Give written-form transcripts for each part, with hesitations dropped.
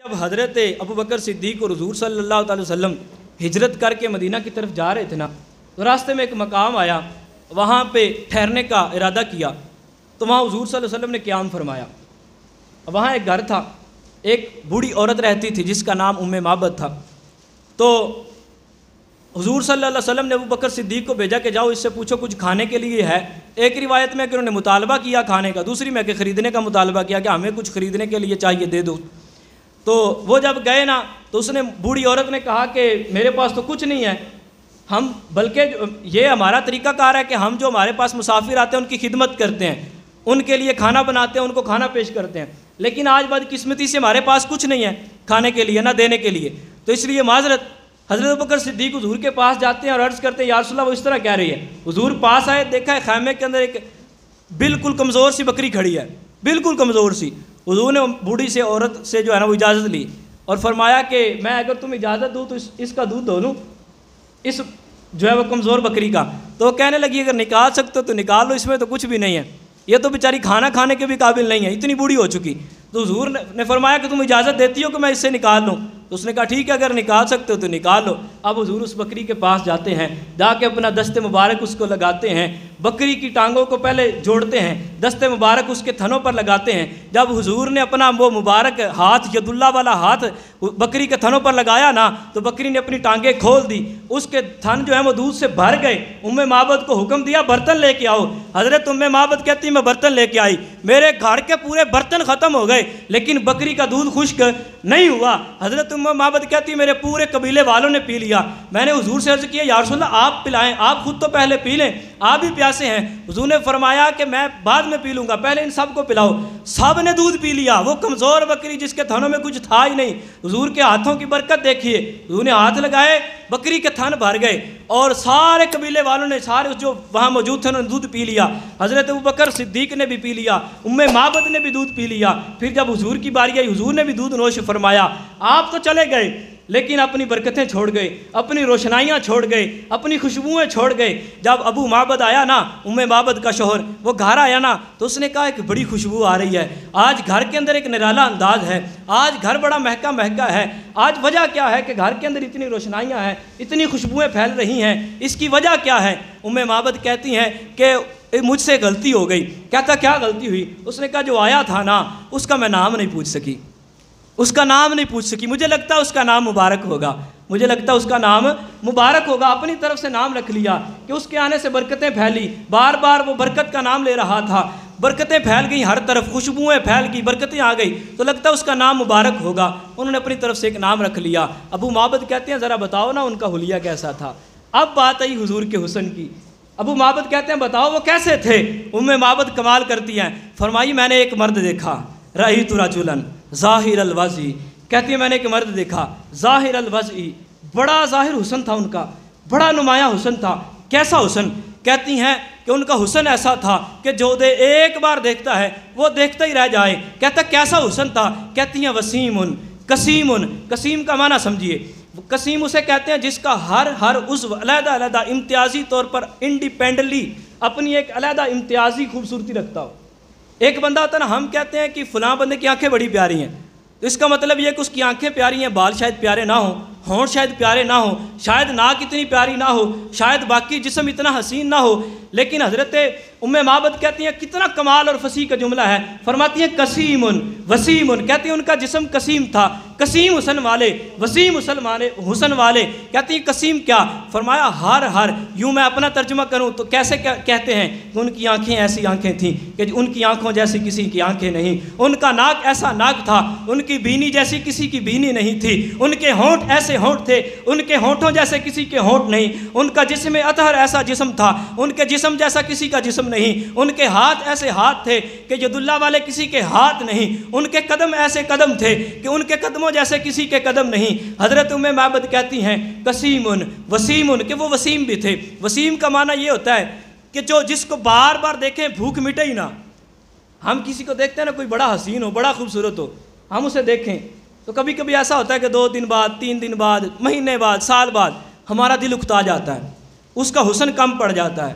جب حضرت ابوبکر صدیق اور حضور صلی اللہ علیہ وسلم ہجرت کر کے مدینہ کی طرف جا رہے تھے نا، تو راستے میں ایک مقام آیا، وہاں پہ ٹھہرنے کا ارادہ کیا، تو وہاں حضور صلی اللہ علیہ وسلم نے قیام فرمایا۔ وہاں ایک گھر تھا، ایک بوڑھی عورت رہتی تھی جس کا نام ام معبد تھا۔ تو حضور صلی اللہ علیہ وسلم نے ابوبکر صدیق کو بھیجا کہ جاؤ اس سے پوچھو کچھ کھانے کے لیے ہے۔ ایک روایت میں کہ انہوں نے مطالبہ کیا کھانے کا، دوسری میں کہ خریدنے کا مطالبہ کیا کہ ہمیں کچھ خریدنے کے لیے چاہیے، دے دو۔ تو وہ جب گئے نا تو اس نے بوڑھی عورت نے کہا کہ میرے پاس تو کچھ نہیں ہے، ہم بلکہ یہ ہمارا طریقہ کار ہے کہ ہم جو ہمارے پاس مسافر آتے ہیں ان کی خدمت کرتے ہیں، ان کے لیے کھانا بناتے ہیں، ان کو کھانا پیش کرتے ہیں، لیکن آج بدقسمتی سے ہمارے پاس کچھ نہیں ہے کھانے کے لیے نہ دینے کے لیے۔ تو اس لیے معذرت، حضرت ابوبکر صدیق حضور کے پاس جاتے ہیں اور عرض کرتے ہیں یا رسول اللہ، وہ اس طرح کہہ رہی ہے۔ حضور پاس آئے، دیکھا ہے خیمے کے اندر ایک بالکل کمزور سی بکری کھڑی ہے، بالکل کمزور سی۔ حضور نے بوڑھی سے عورت سے جو ہے نا وہ اجازت لی اور فرمایا کہ میں اگر تم اجازت دوں تو اس کا دودھ دو لوں، اس جو ہے وہ کمزور بکری کا۔ تو وہ کہنے لگی اگر نکال سکتے ہو تو نکال لو، اس میں تو کچھ بھی نہیں ہے، یہ تو بیچاری کھانا کھانے کے بھی قابل نہیں ہے، اتنی بوڑھی ہو چکی۔ تو حضور نے فرمایا کہ تم اجازت دیتی ہو کہ میں اس سے نکال لوں؟ تو اس نے کہا ٹھیک ہے اگر نکال سکتے ہو تو نکال لو۔ اب حضور اس بکری کے پاس جاتے ہیں، جا کے اپنا دست مبارک اس کو لگاتے ہیں، بکری کی ٹانگوں کو پہلے جوڑتے ہیں، دست مبارک اس کے تھنوں پر لگاتے ہیں۔ جب حضور نے اپنا وہ مبارک ہاتھ، ید اللہ والا ہاتھ بکری کے تھنوں پر لگایا نا، تو بکری نے اپنی ٹانگیں کھول دی، اس کے تھن جو ہیں وہ دودھ سے بھر گئے۔ ام معبد کو حکم دیا برتن لے کے آؤ۔ حضرت ام معبد کہتی میں برتن لے کے آئی، میرے گھر کے پورے برتن ختم ہو گئے لیکن بکری کا دودھ خشک نہیں ہوا۔ حضرت ام معبد کہتی میرے پورے قبیلے والوں نے پی لیا۔ میں نے حضور سے عرض کیا یا رسول اللہ آپ پلائیں، آپ خود تو پہلے پی لیں، آپ بھی پیاسے ہیں۔ حضور نے فرمایا کہ میں بعد میں پی لوں گا، پہلے ان سب کو پلاؤ۔ سب نے دودھ پی لیا، وہ کمزور بکری جس کے تھنوں میں کچھ تھا ہی نہیں۔ حضور کے ہاتھوں کی برکت دیکھیے، حضور نے ہاتھ لگائے، بکری کے تھن بھر گئے اور سارے قبیلے والوں نے، سارے جو وہاں موجود تھے انہوں نے دودھ پی لیا۔ حضرت ابوبکر صدیق نے بھی پی لیا، ام معبد نے بھی دودھ پی لیا۔ پھر جب حضور کی باری آئی، حضور نے بھی دودھ نوش فرمایا۔ آپ تو چلے گئے لیکن اپنی برکتیں چھوڑ گئے، اپنی روشنائیاں چھوڑ گئے، اپنی خوشبوئیں چھوڑ گئے۔ جب ابو معبد آیا نا، ام معبد کا شوہر، وہ گھر آیا نا تو اس نے کہا ایک بڑی خوشبو آ رہی ہے، آج گھر کے اندر ایک نرالا انداز ہے، آج گھر بڑا مہکا مہکا ہے۔ آج وجہ کیا ہے کہ گھر کے اندر اتنی روشنائیاں ہیں، اتنی خوشبوئیں پھیل رہی ہیں، اس کی وجہ کیا ہے؟ ام معبد کہتی ہیں کہ مجھ سے غلطی ہو گئی۔ کہتا کیا غلطی ہوئی؟ اس نے کہا جو آیا تھا نا اس کا میں نام نہیں پوچھ سکی، اس کا نام نہیں پوچھ سکی، مجھے لگتا اس کا نام مبارک ہوگا، مجھے لگتا اس کا نام مبارک ہوگا۔ اپنی طرف سے نام رکھ لیا کہ اس کے آنے سے برکتیں پھیلی، بار بار وہ برکت کا نام لے رہا تھا، برکتیں پھیل گئیں، ہر طرف خوشبوئیں پھیل گئی، برکتیں آ گئی، تو لگتا اس کا نام مبارک ہوگا۔ انہوں نے اپنی طرف سے ایک نام رکھ لیا۔ ابو معبد کہتے ہیں ذرا بتاؤ نا ان کا حلیہ کیسا تھا۔ اب بات آئی حضور کے حسن کی۔ ابو معبد کہتے ہیں بتاؤ وہ کیسے تھے؟ ام معبد کمال کرتی ہیں، فرمائی میں نے ایک مرد دیکھا، رأیت رجلا ظاہر الوضع، کہتی ہے میں نے ایک مرد دیکھا ظاہر الوضع، بڑا ظاہر حسن تھا ان کا، بڑا نمایاں حسن تھا۔ کیسا حسن؟ کہتی ہیں کہ ان کا حسن ایسا تھا کہ جو ایک بار دیکھتا ہے وہ دیکھتا ہی رہ جائے۔ کہتا کیسا حسن تھا؟ کہتی ہیں وسیم قسیم۔ قسیم کا معنی سمجھیے، قسیم اسے کہتے ہیں جس کا ہر عضو علیحدہ علیحدہ امتیازی طور پر انڈیپینڈنٹلی اپنی ایک علیحدہ امتیازی خوبصورتی رکھتا ہو۔ ایک بندہ ہوتا ہے نا، ہم کہتے ہیں کہ فلاں بندے کی آنکھیں بڑی پیاری ہیں، تو اس کا مطلب یہ کہ اس کی آنکھیں پیاری ہیں، بال شاید پیارے نہ ہوں، ہونٹ شاید پیارے نہ ہوں، شاید ناک اتنی پیاری نہ ہو، شاید باقی جسم اتنا حسین نہ ہو، لیکن حضرت ام معبد کہتی ہیں کتنا کمال اور فصیح کا جملہ ہے، فرماتی ہیں قسیم وسیم، کہتی ہیں ان کا جسم قسیم تھا، قسیم حسن والے، وسیم حسن والے۔ کہتی ہیں قسیم کیا؟ فرمایا ہر یوں میں اپنا ترجمہ کروں تو کیسے کہتے ہیں کہ ان کی آنکھیں ایسی آنکھیں تھیں کہ ان کی آنکھوں جیسی کسی کی آنکھیں نہیں، ان کا ناک ایسا ناک تھا، ان کی بینی جیسی کسی کی بینی نہیں تھی، ان کے ہونٹ ایسے ہونٹ تھے، ان کے ہونٹوں جیسے کسی کے ہونٹ نہیں، ان کا جسم اطہر ایسا جسم تھا، ان کے جسم جیسا کسی کا جسم نہیں، ان کے ہاتھ ایسے ہاتھ تھے کہ ید اللہ والے کسی کے ہاتھ نہیں، ان کے قدم ایسے قدم تھے کہ ان کے قدموں جیسے کسی کے قدم نہیں۔ حضرت ام معبد کہتی ہیں قسیم وسیم، کہ وہ وسیم بھی تھے۔ وسیم کا معنی یہ ہوتا ہے کہ جس کو بار بار دیکھیں بھوک مٹے ہی نہ۔ ہم کسی کو دیکھتے ہیں نا، کوئی بڑا حسین ہو، بڑا خوبصورت ہو، ہم اسے دیکھیں تو کبھی کبھی ایسا ہوتا ہے کہ 2 دن بعد، 3 دن بعد، مہینے بعد، سال بعد ہمارا دل اکتا جاتا ہے، اس کا حسن کم پڑ جاتا ہے،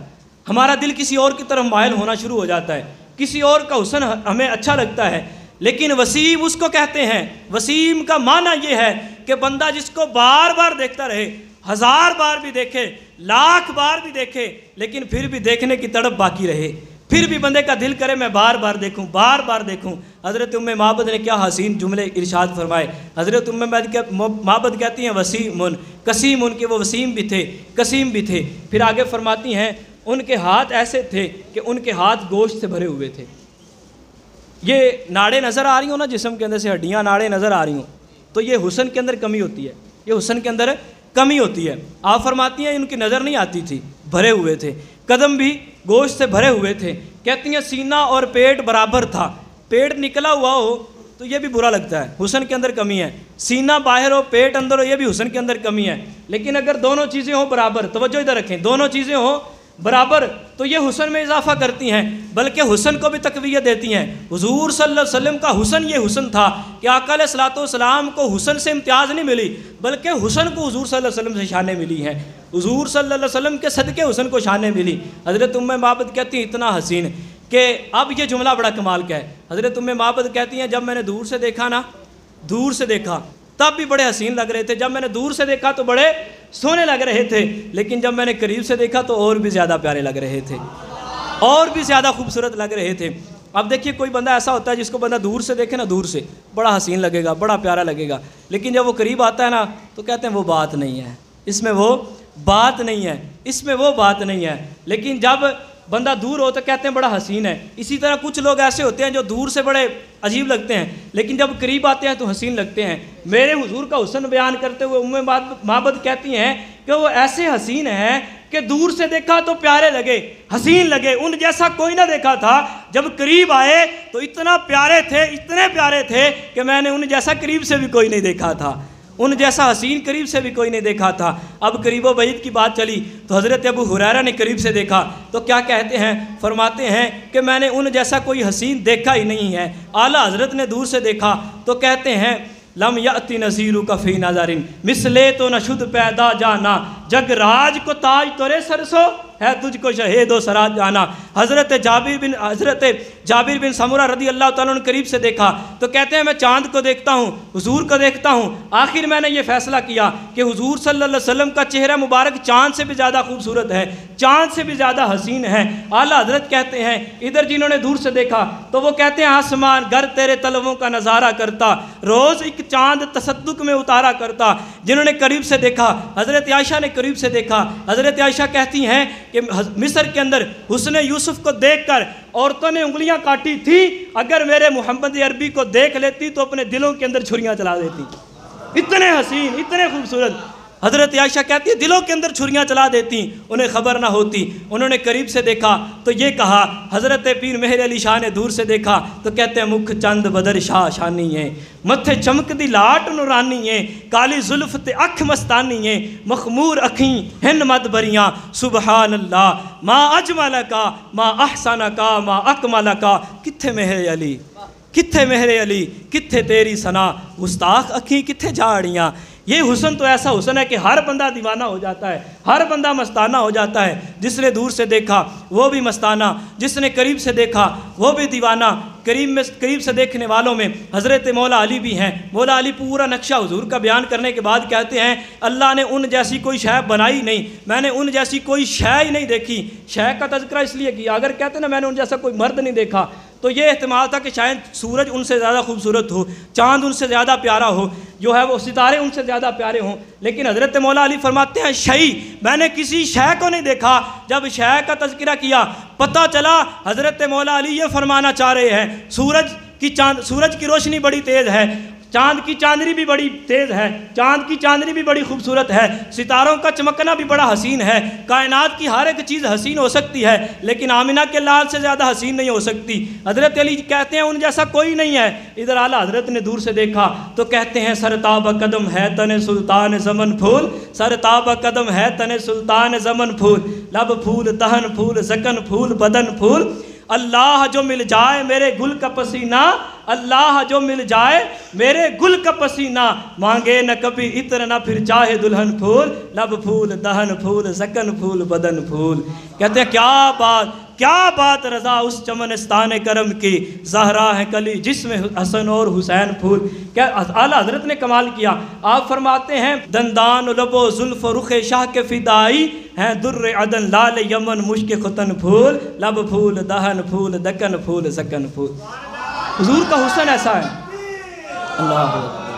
ہمارا دل کسی اور کی طرف مائل ہونا شروع ہو جاتا ہے، کسی اور کا حسن ہمیں اچھا لگتا ہے، لیکن وسیم اس کو کہتے ہیں، وسیم کا معنی یہ ہے کہ بندہ جس کو بار بار دیکھتا رہے، 1000 بار بھی دیکھے، 1,00,000 بار بھی دیکھے، لیکن پھر بھی دیکھنے کی تڑپ باقی رہے، پھر بھی بندے کا دل کرے میں بار بار دیکھوں، بار بار دیکھوں۔ حضرت معبد نے کیا حسین جملے ارشاد فرمائے۔ حضرت معبد کہتی ہیں وسیمٌ قسیمٌ، کہ وہ وسیم بھی تھے، قسیم بھی تھے۔ پھر آگے فرماتی ہیں ان کے ہاتھ ایسے تھے کہ ان کے ہاتھ گوشت سے بھرے ہوئے تھے۔ یہ ناڑیں نظر آ رہی ہوں نا جسم کے اندر سے، ہڈیاں ناڑیں نظر آ رہی ہوں، تو یہ حسن کے اندر کمی ہوتی ہے، یہ حسن کے اندر کمی ہوتی ہے۔ آپ فرماتی ہیں ان کی نظر نہیں آتی تھی، بھرے ہوئے تھے، قدم بھی گوشت سے بھرے ہوئے تھے۔ کہتی ہیں سینہ اور پیٹ برابر تھا، پیٹ نکلا ہوا ہو تو یہ بھی برا لگتا ہے، حسن کے اندر کمی ہے۔ سینہ باہر ہو پیٹ اندر ہو، یہ بھی حسن کے اندر کمی ہے۔ لیکن اگر دونوں چیزیں ہوں برابر، توجہ ادھر رکھیں، دونوں چیزیں ہوں برابر تو یہ حسن میں اضافہ کرتی ہیں، بلکہ حسن کو بھی تقویت دیتی ہیں۔ حضور صلی اللہ علیہ وسلم کا حسن یہ حسن تھا کہ آقا علیہ الصلوۃ والسلام کو حسن سے امتیاز نہیں ملی، بلکہ حسن کو حضور صلی اللہ علیہ وسلم سے شانیں ملی ہیں، حضور صلی اللہ علیہ وسلم کے صدقے حسن کو شانیں ملی۔ حضرت معبد کہتی ہیں اتنا حسین کہ اب یہ جملہ بڑا کمال کا ہے۔ حضرت معبد کہتی ہیں جب میں نے دور سے دیکھا نا، دور سے دیکھا تب بھی بڑے حسین لگ رہے تھے، جب میں نے دور سے دیکھا تو بڑے سونے لگ رہے تھے، لیکن جب میں نے قریب سے دیکھا تو اور بھی زیادہ پیارے لگ رہے تھے، اور بھی زیادہ خوبصورت لگ رہے تھے۔ اب دیکھیے کوئی بندہ ایسا ہوتا ہے جس کو بندہ دور سے دیکھے نا، دور سے بڑا حسین لگے گا، بڑا پیارا لگے گا، لیکن جب وہ قریب آتا ہے نا تو کہتے ہیں وہ بات نہیں ہے، اس میں وہ بات نہیں ہے، اس میں وہ بات نہیں ہے۔ لیکن جب بندہ دور ہو تو کہتے ہیں بڑا حسین ہے۔ اسی طرح کچھ لوگ ایسے ہوتے ہیں جو دور سے بڑے عجیب لگتے ہیں، لیکن جب قریب آتے ہیں تو حسین لگتے ہیں۔ میرے حضور کا حسن بیان کرتے ہوئے معبد کہتی ہیں کہ وہ ایسے حسین ہیں کہ دور سے دیکھا تو پیارے لگے، حسین لگے، ان جیسا کوئی نہ دیکھا تھا، جب قریب آئے تو اتنا پیارے تھے، اتنے پیارے تھے کہ میں نے ان جیسا قریب سے بھی کوئی نہیں دیکھا تھا، ان جیسا حسین قریب سے بھی کوئی نہیں دیکھا تھا۔ اب قریب و بعید کی بات چلی تو حضرت ابو ہریرہ نے قریب سے دیکھا تو کیا کہتے ہیں، فرماتے ہیں کہ میں نے ان جیسا کوئی حسین دیکھا ہی نہیں ہے۔ اعلیٰ حضرت نے دور سے دیکھا تو کہتے ہیں لم یأتی نظیرک فی نظر، مثلے تو نہ شد پیدا جانا، جگ راج کو تاج تورے سرسو ہے تجھ کو شہید و سراج جانا۔ حضرت جابر بن سمرہ رضی اللہ تعالیٰ عنہ قریب سے دیکھا تو کہتے ہیں میں چاند کو دیکھتا ہوں، حضور کو دیکھتا ہوں، آخر میں نے یہ فیصلہ کیا کہ حضور صلی اللہ علیہ وسلم کا چہرہ مبارک چاند سے بھی زیادہ خوبصورت ہے، چاند سے بھی زیادہ حسین ہے۔ اعلیٰ حضرت کہتے ہیں ادھر جنہوں نے دور سے دیکھا تو وہ کہتے ہیں آسمان گر تیرے طلبوں کا نظارہ کرتا، روز ایک چاند تصدق میں اتارا کرتا۔ جنہوں نے قریب سے دیکھا، حضرت عائشہ نے قریب سے دیکھا، حضرت عائشہ کہتی ہیں کہ مصر کے اندر حسن یوسف کو دیکھ کر عورتوں نے انگلیاں کاٹی تھی، اگر میرے محمد عربی کو دیکھ لیتی تو اپنے دلوں کے اندر چھریاں چلا دیتی، اتنے حسین، اتنے خوبصورت۔ حضرت عائشہ کہتی ہے دلوں کے اندر چھریاں چلا دیتی، انہیں خبر نہ ہوتی۔ انہوں نے قریب سے دیکھا تو یہ کہا، حضرت پیر مہر علی شاہ نے دور سے دیکھا تو کہتے ہیں مکھ چند بدر شاہ شانی ہے، متھے چمک دی لاٹ نورانی ہے، کالی زلف تے اکھ مستانی ہے، مخمور اکھیں ہن مد بریاں، سبحان اللہ ما اجملکا ما احسنکا ما اکملکا۔ کتھے مہر علی، کتھے مہر علی، کتھے تیری ثنا، گستاخ اکھیں کتھے جھاڑیاں۔ یہ حسن تو ایسا حسن ہے کہ ہر بندہ دیوانہ ہو جاتا ہے، ہر بندہ مستانہ ہو جاتا ہے۔ جس نے دور سے دیکھا وہ بھی مستانہ، جس نے قریب سے دیکھا وہ بھی دیوانہ۔ قریب سے دیکھنے والوں میں حضرت مولا علی بھی ہیں۔ مولا علی پورا نقشہ حضور کا بیان کرنے کے بعد کہتے ہیں اللہ نے ان جیسی کوئی شے بنائی نہیں، میں نے ان جیسی کوئی شے ہی نہیں دیکھی۔ شے کا تذکرہ اس لیے کیا، اگر کہتے نا میں نے ان جیسا کوئی مرد نہیں دیکھا تو یہ احتمال تھا کہ شاید سورج ان سے زیادہ خوبصورت ہو، چاند ان سے زیادہ پیارا ہو، جو ہے وہ ستارے ان سے زیادہ پیارے ہوں، لیکن حضرت مولا علی فرماتے ہیں شیء، میں نے کسی شے کو نہیں دیکھا۔ جب شے کا تذکرہ کیا پتہ چلا حضرت مولا علی یہ فرمانا چاہ رہے ہیں سورج کی روشنی بڑی تیز ہے، چاند کی چاندنی بھی بڑی تیز ہے، چاند کی چاندنی بھی بڑی خوبصورت ہے، ستاروں کا چمکنا بھی بڑا حسین ہے، کائنات کی ہر ایک چیز حسین ہو سکتی ہے لیکن آمنہ کے لال سے زیادہ حسین نہیں ہو سکتی۔ حضرت علی کہتے ہیں ان جیسا کوئی نہیں ہے۔ ادھر اعلیٰ حضرت نے دور سے دیکھا تو کہتے ہیں سرتاب قدم ہے تن سلطان زمن پھول، سرتاب قدم ہے تن سلطان زمن پھول، لب پھول تہن پھول زکن پھول بدن پھول، اللہ جو مل جائے میرے گل کا پسینہ، اللہ جو مل جائے میرے گل کا پسینہ، مانگے نہ کبھی عطر نہ پھر چاہے دلہن پھول، لب پھول دہن پھول سکن پھول بدن پھول۔ کہتے ہیں کیا بات رضا اس چمنستان کرم کی، زہرا ہے کلی جس میں حسن اور حسین پھول۔ کیا اعلیٰ حضرت نے کمال کیا، آپ فرماتے ہیں دندان و لب و زلف و رخ شاہ کے فدائی ہیں، در عدن لال یمن مشک ختن پھول، لب پھول دہن پھول دکن پھول سکن پھول۔ حضور کا حسن ایسا ہے۔ اللہ